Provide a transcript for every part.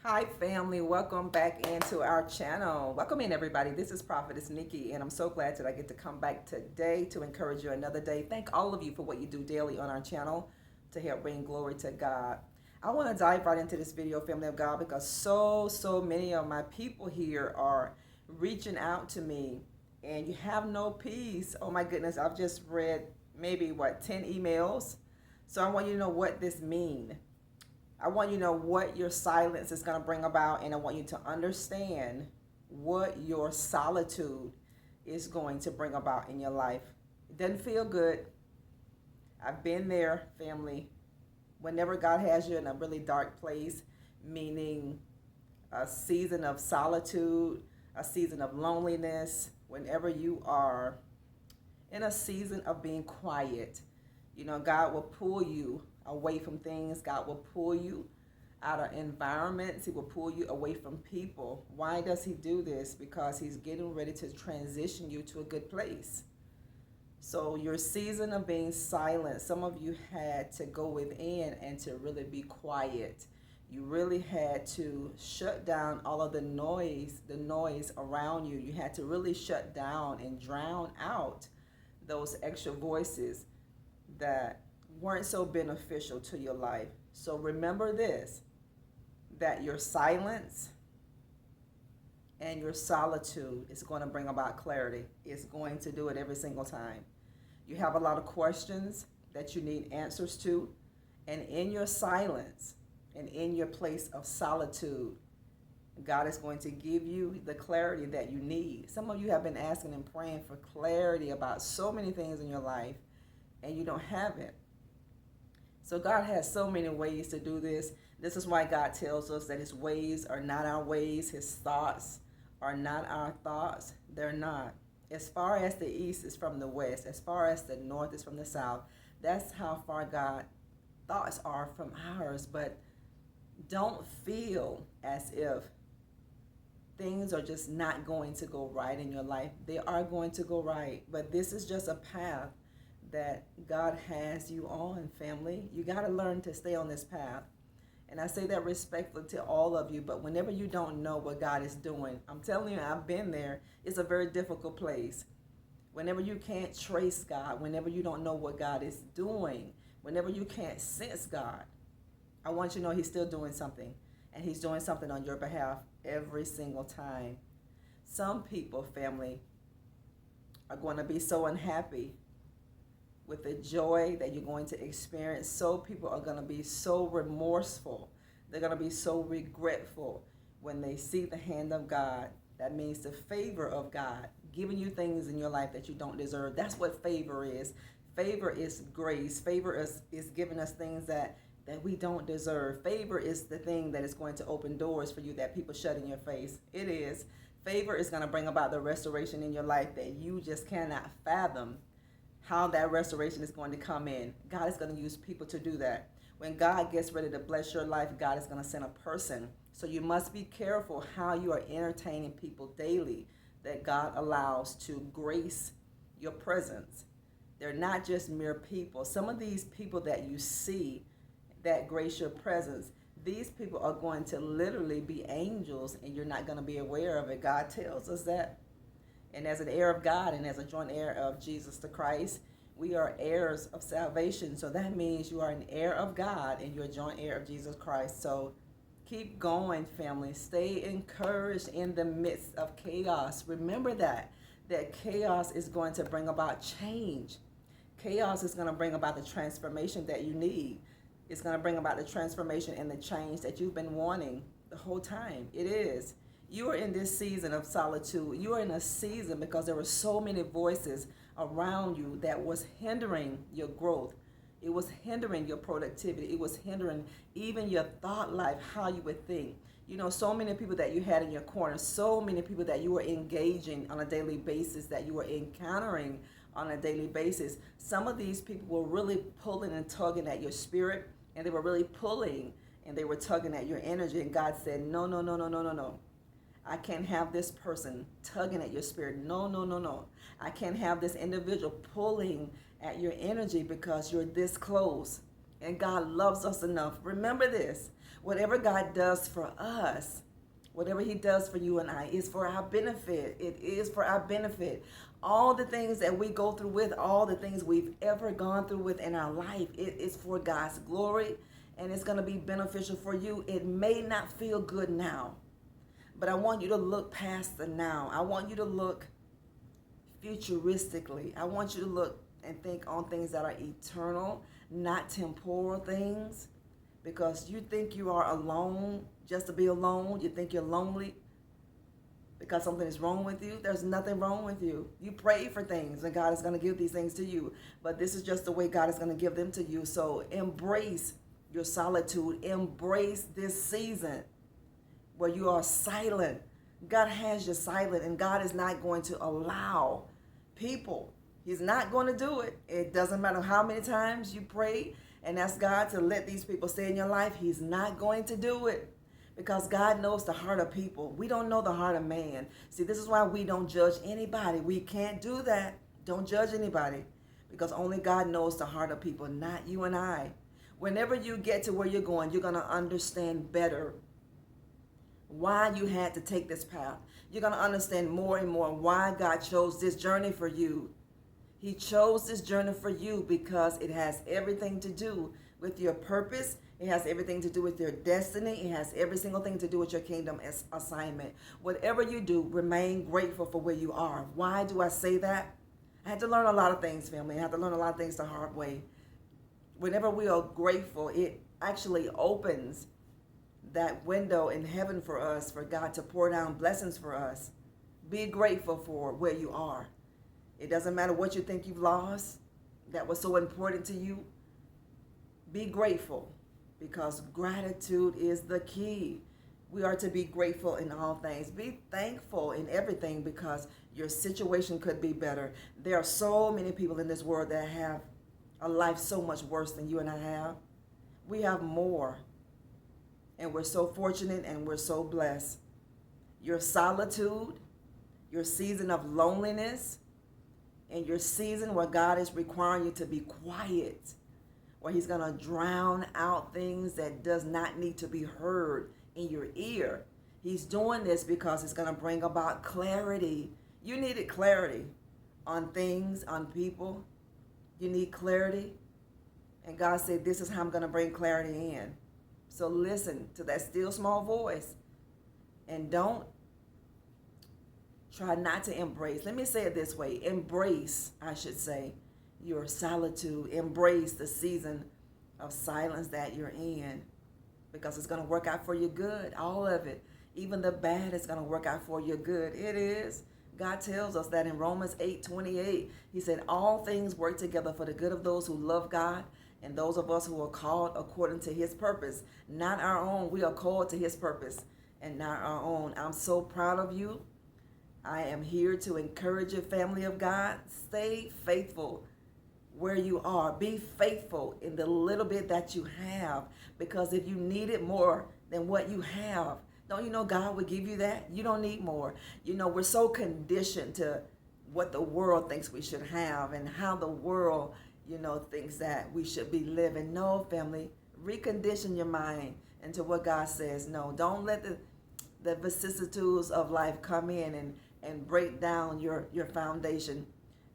Hi family, welcome back into our channel. Welcome in everybody. This is Prophetess Nikki and I'm so glad that I get to come back today to encourage you another day. Thank all of you for what you do daily on our channel to help bring glory to God. I want to dive right into this video, family of God, because so many of my people here are reaching out to me and you have no peace. Oh my goodness, I've just read maybe 10 emails. So I want you to know what this means. I want you to know what your silence is going to bring about, and I want you to understand what your solitude is going to bring about in your life. It doesn't feel good. I've been there, family. Whenever God has you in a really dark place, meaning a season of solitude, a season of loneliness, whenever you are in a season of being quiet, God will pull you away from things. God will pull you out of environments. He will pull you away from people. Why does he do this? Because he's getting ready to transition you to a good place. So your season of being silent, some of you had to go within and to really be quiet. You really had to shut down all of the noise around you. You had to really shut down and drown out those extra voices that weren't so beneficial to your life. So remember this, that your silence and your solitude is going to bring about clarity. It's going to do it every single time. You have a lot of questions that you need answers to, and in your silence and in your place of solitude, God is going to give you the clarity that you need. Some of you have been asking and praying for clarity about so many things in your life, and you don't have it. So God has so many ways to do this. This is why God tells us that his ways are not our ways. His thoughts are not our thoughts. They're not. As far as the east is from the west, as far as the north is from the south, that's how far God's thoughts are from ours. But don't feel as if things are just not going to go right in your life. They are going to go right. But this is just a path that God has you on, family. You got to learn to stay on this path. And I say that respectfully to all of you, but whenever you don't know what God is doing, I'm telling you, I've been there. It's a very difficult place. Whenever you can't trace God, whenever you don't know what God is doing, whenever you can't sense God, I want you to know he's still doing something. And he's doing something on your behalf every single time. Some people, family, are going to be so unhappy with the joy that you're going to experience. So people are going to be so remorseful. They're going to be so regretful when they see the hand of God. That means the favor of God, giving you things in your life that you don't deserve. That's what favor is. Favor is grace. Favor is giving us things that we don't deserve. Favor is the thing that is going to open doors for you that people shut in your face. It is. Favor is going to bring about the restoration in your life that you just cannot fathom how that restoration is going to come in. God is going to use people to do that. When God gets ready to bless your life, God is going to send a person. So you must be careful how you are entertaining people daily that God allows to grace your presence. They're not just mere people. Some of these people that you see that grace your presence, these people are going to literally be angels and you're not going to be aware of it. God tells us that. And as an heir of God and as a joint heir of Jesus the Christ, we are heirs of salvation. So that means you are an heir of God and you're a joint heir of Jesus Christ. So keep going, family. Stay encouraged in the midst of chaos. Remember that chaos is going to bring about change. Chaos is going to bring about the transformation that you need. It's going to bring about the transformation and the change that you've been wanting the whole time. It is. You are in this season of solitude. You are in a season because there were so many voices around you that was hindering your growth. It was hindering your productivity. It was hindering even your thought life, how you would think. So many people that you had in your corner, so many people that you were engaging on a daily basis, that you were encountering on a daily basis. Some of these people were really pulling and tugging at your spirit, and they were really pulling and they were tugging at your energy. And God said, no, no, no, no, no, no, no. I can't have this person tugging at your spirit. No, no, no, no. I can't have this individual pulling at your energy because you're this close. And God loves us enough. Remember this. Whatever God does for us, whatever he does for you and I is for our benefit. It is for our benefit. All the things that we go through with, all the things we've ever gone through with in our life, it is for God's glory, and it's going to be beneficial for you. It may not feel good now, but I want you to look past the now. I want you to look futuristically. I want you to look and think on things that are eternal, not temporal things. Because you think you are alone just to be alone. You think you're lonely because something is wrong with you. There's nothing wrong with you. You pray for things and God is going to give these things to you. But this is just the way God is going to give them to you. So embrace your solitude. Embrace this season where you are silent. God has you silent, and God is not going to allow people. He's not going to do it. It doesn't matter how many times you pray and ask God to let these people stay in your life. He's not going to do it, because God knows the heart of people. We don't know the heart of man. See, this is why we don't judge anybody. We can't do that. Don't judge anybody, because only God knows the heart of people, not you and I. Whenever you get to where you're going, you're going to understand better why you had to take this path. You're going to understand more and more why God chose this journey for you. He chose this journey for you because it has everything to do with your purpose. It has everything to do with your destiny. It has every single thing to do with your kingdom assignment. Whatever you do, remain grateful for where you are. Why do I say that? I had to learn a lot of things, family. I had to learn a lot of things the hard way. Whenever we are grateful, it actually opens that window in heaven for us, for God to pour down blessings for us. Be grateful for where you are. It doesn't matter what you think you've lost that was so important to you. Be grateful, because gratitude is the key. We are to be grateful in all things. Be thankful in everything, because your situation could be better. There are so many people in this world that have a life so much worse than you and I have. We have more, and we're so fortunate and we're so blessed. Your solitude, your season of loneliness, and your season where God is requiring you to be quiet, where he's going to drown out things that does not need to be heard in your ear. He's doing this because it's going to bring about clarity. You needed clarity on things, on people. You need clarity. And God said, this is how I'm going to bring clarity in. So listen to that still small voice, and don't try not to embrace. Let me say it this way. Embrace, I should say, your solitude. Embrace the season of silence that you're in, because it's going to work out for your good. All of it. Even the bad is going to work out for your good. It is. God tells us that in Romans 8:28. He said, all things work together for the good of those who love God and those of us who are called according to his purpose. Not our own. We are called to his purpose and not our own. I'm so proud of you. I am here to encourage you, family of God. Stay faithful where you are. Be faithful in the little bit that you have, because if you need it more than what you have, don't you know God will give you that? You don't need more. You know, we're so conditioned to what the world thinks we should have and how the world, thinks that we should be living. No, family, recondition your mind into what God says. No, don't let the vicissitudes of life come in and break down your foundation.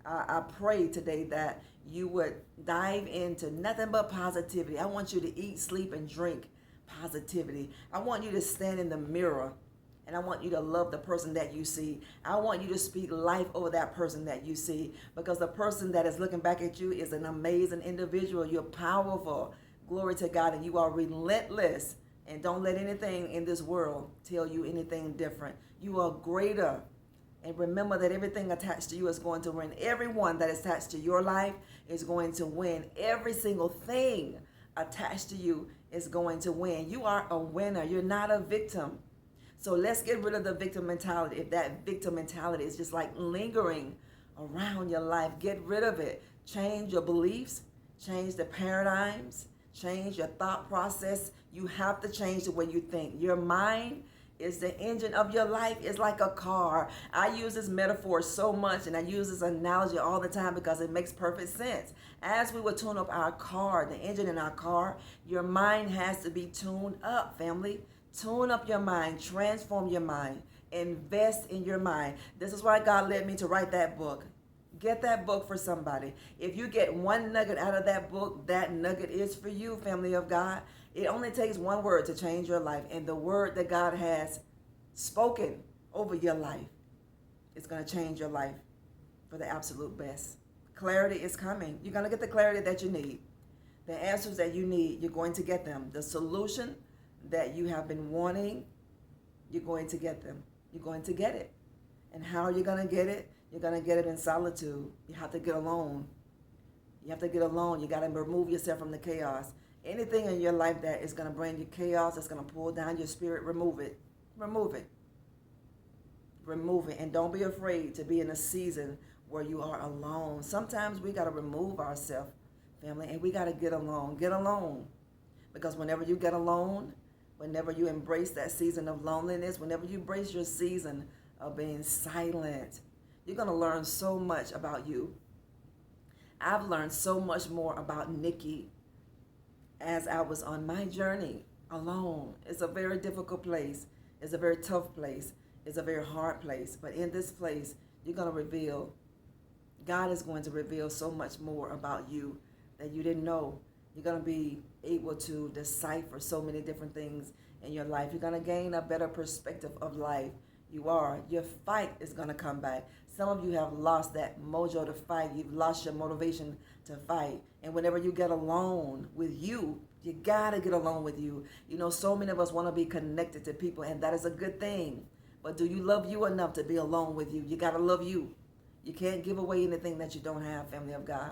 I pray today that you would dive into nothing but positivity. I want you to eat, sleep, and drink positivity. I want you to stand in the mirror, and I want you to love the person that you see. I want you to speak life over that person that you see, because the person that is looking back at you is an amazing individual. You're powerful. Glory to God, and you are relentless. And don't let anything in this world tell you anything different. You are greater. And remember that everything attached to you is going to win. Everyone that is attached to your life is going to win. Every single thing attached to you is going to win. You are a winner. You're not a victim. So let's get rid of the victim mentality. If that victim mentality is just like lingering around your life, get rid of it. Change your beliefs. Change the paradigms. Change your thought process. You have to change the way you think. Your mind It's the engine of your life. It's like a car. I use this metaphor so much and I use this analogy all the time because it makes perfect sense. As we would tune up our car, the engine in our car, your mind has to be tuned up, family. Tune up your mind, transform your mind, invest in your mind. This is why God led me to write that book. Get that book for somebody. If you get one nugget out of that book, that nugget is for you, family of God. It only takes one word to change your life. And the word that God has spoken over your life is going to change your life for the absolute best. Clarity is coming. You're going to get the clarity that you need. The answers that you need, you're going to get them. The solution that you have been wanting, you're going to get them. You're going to get it. And how are you going to get it? You're going to get it in solitude. You have to get alone. You have to get alone. You got to remove yourself from the chaos. Anything in your life that is going to bring you chaos, that's going to pull down your spirit, remove it. Remove it. Remove it. And don't be afraid to be in a season where you are alone. Sometimes we got to remove ourselves, family, and we got to get alone. Get alone. Because whenever you get alone, whenever you embrace that season of loneliness, whenever you embrace your season of being silent, you're going to learn so much about you. I've learned so much more about Nikki as I was on my journey alone. It's a very difficult place. It's a very tough place. It's a very hard place. But in this place, you're going to reveal, God is going to reveal so much more about you that you didn't know. You're going to be able to decipher so many different things in your life. You're going to gain a better perspective of life. You are. Your fight is going to come back. Some of you have lost that mojo to fight. You've lost your motivation to fight. And whenever you get alone with you, you got to get alone with you. You know, so many of us want to be connected to people, and that is a good thing. But do you love you enough to be alone with you? You got to love you. You can't give away anything that you don't have, family of God.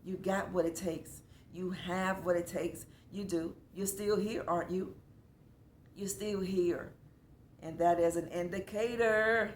You got what it takes. You have what it takes. You do. You're still here, aren't you? You're still here. And that is an indicator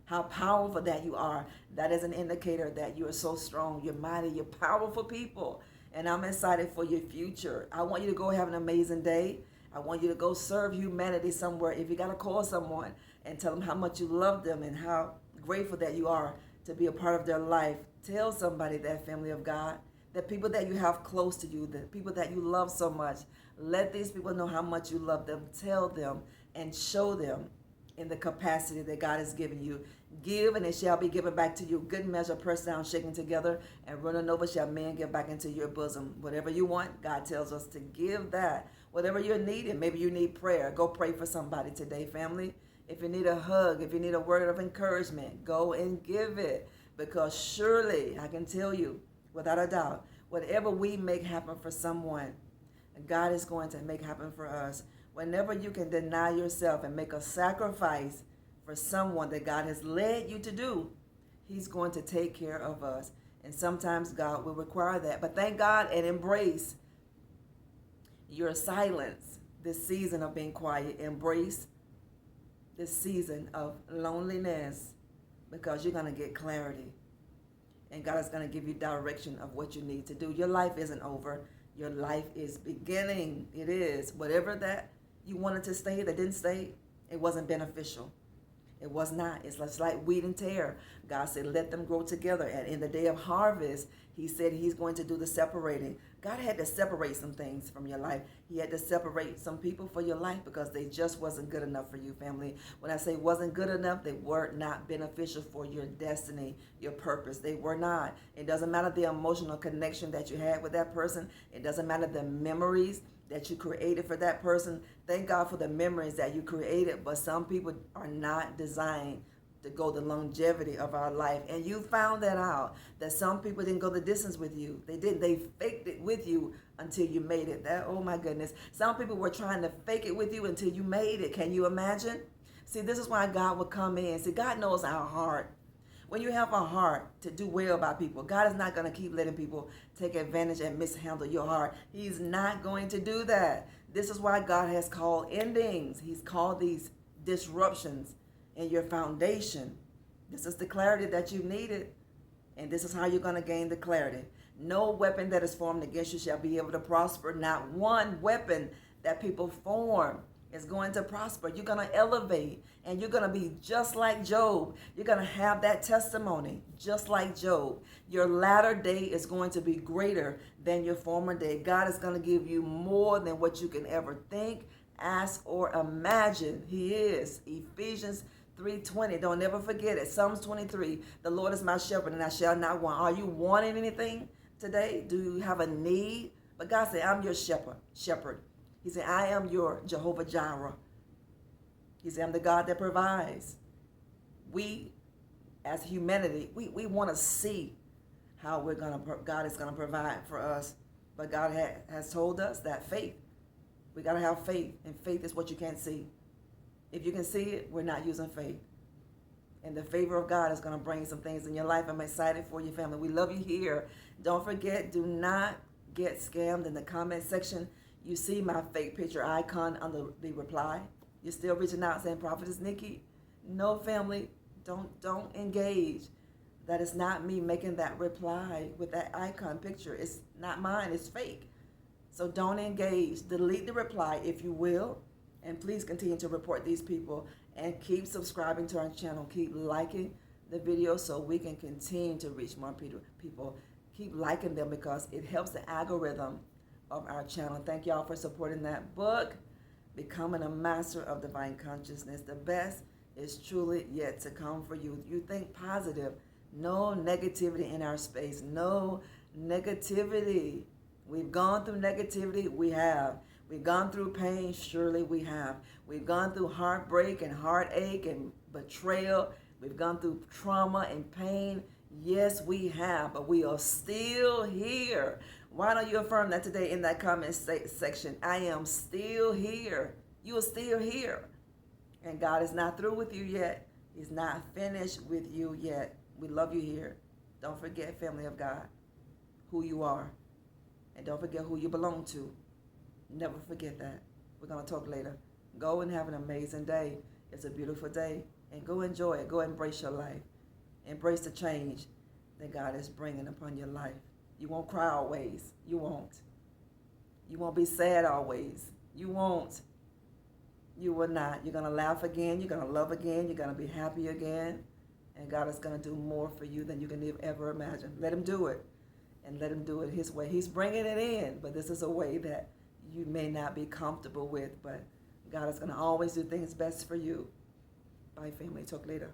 how powerful that you are. That is an indicator that you are so strong. You're mighty. You're powerful people. And I'm excited for your future. I want you to go have an amazing day. I want you to go serve humanity somewhere. If you got to call someone and tell them how much you love them and how grateful that you are to be a part of their life, tell somebody that, family of God, the people that you have close to you, the people that you love so much, let these people know how much you love them. Tell them and show them in the capacity that God has given you. Give, and it shall be given back to you. Good measure, pressed down, shaken together, and running over shall men give back into your bosom. Whatever you want, God tells us to give that. Whatever you're needing, maybe you need prayer. Go pray for somebody today, family. If you need a hug, if you need a word of encouragement, go and give it. Because surely, I can tell you, without a doubt, whatever we make happen for someone, God is going to make happen for us. Whenever you can deny yourself and make a sacrifice for someone that God has led you to do, He's going to take care of us. And sometimes God will require that. But thank God and embrace your silence, this season of being quiet. Embrace this season of loneliness, because you're going to get clarity. And God is going to give you direction of what you need to do. Your life isn't over. Your life is beginning. It is. Whatever that you wanted to stay that didn't stay, it wasn't beneficial. It was not. It's just like wheat and tare. God said, let them grow together. And in the day of harvest, He said He's going to do the separating. God had to separate some things from your life. He had to separate some people for your life because they just wasn't good enough for you, family. When I say wasn't good enough, they were not beneficial for your destiny, your purpose. They were not. It doesn't matter the emotional connection that you had with that person. It doesn't matter the memories that you created for that person. Thank God for the memories that you created, but some people are not designed to go the longevity of our life. And you found that out, that some people didn't go the distance with you. They didn't. They faked it with you until you made it. That, oh my goodness. Some people were trying to fake it with you until you made it. Can you imagine? See, this is why God will come in. See, God knows our heart. When you have a heart to do well by people, God is not going to keep letting people take advantage and mishandle your heart. He's not going to do that. This is why God has called endings. He's called these disruptions in your foundation. This is the clarity that you needed, and this is how you're going to gain the clarity. No weapon that is formed against you shall be able to prosper. Not one weapon that people form is going to prosper. You're going to elevate, and you're going to be just like Job. You're going to have that testimony just like Job. Your latter day is going to be greater than your former day. God is going to give you more than what you can ever think, ask, or imagine. He is. Ephesians 3:20. Don't ever forget it. Psalms 23. The Lord is my shepherd, and I shall not want. Are you wanting anything today? Do you have a need? But God said, I'm your shepherd. He said, I am your Jehovah Jireh. He said, I'm the God that provides. We, as humanity, we want to see how God is going to provide for us. But God has told us that faith, we got to have faith. And faith is what you can't see. If you can see it, we're not using faith. And the favor of God is going to bring some things in your life. I'm excited for your family. We love you here. Don't forget, do not get scammed in the comment section. You see my fake picture icon under the reply. You're still reaching out saying, Prophetess Nikki. No, family, don't engage. That is not me making that reply with that icon picture. It's not mine. It's fake. So don't engage. Delete the reply if you will. And please continue to report these people and keep subscribing to our channel. Keep liking the video so we can continue to reach more people. Keep liking them because it helps the algorithm of our channel. Thank y'all for supporting that book, Becoming a Master of Divine Consciousness. The best is truly yet to come for you. You think positive. No negativity in our space. No negativity. We've gone through negativity. We have. We've gone through pain. Surely we have. We've gone through heartbreak and heartache and betrayal. We've gone through trauma and pain. Yes, we have, but we are still here. Why don't you affirm that today in that comment section? I am still here. You are still here. And God is not through with you yet. He's not finished with you yet. We love you here. Don't forget, family of God, who you are. And don't forget who you belong to. Never forget that. We're going to talk later. Go and have an amazing day. It's a beautiful day. And go enjoy it. Go embrace your life. Embrace the change that God is bringing upon your life. You won't cry always. You won't. You won't be sad always. You won't. You will not. You're going to laugh again. You're going to love again. You're going to be happy again. And God is going to do more for you than you can ever imagine. Let him do it. And let him do it his way. He's bringing it in. But this is a way that you may not be comfortable with. But God is going to always do things best for you. Bye, family. Talk later.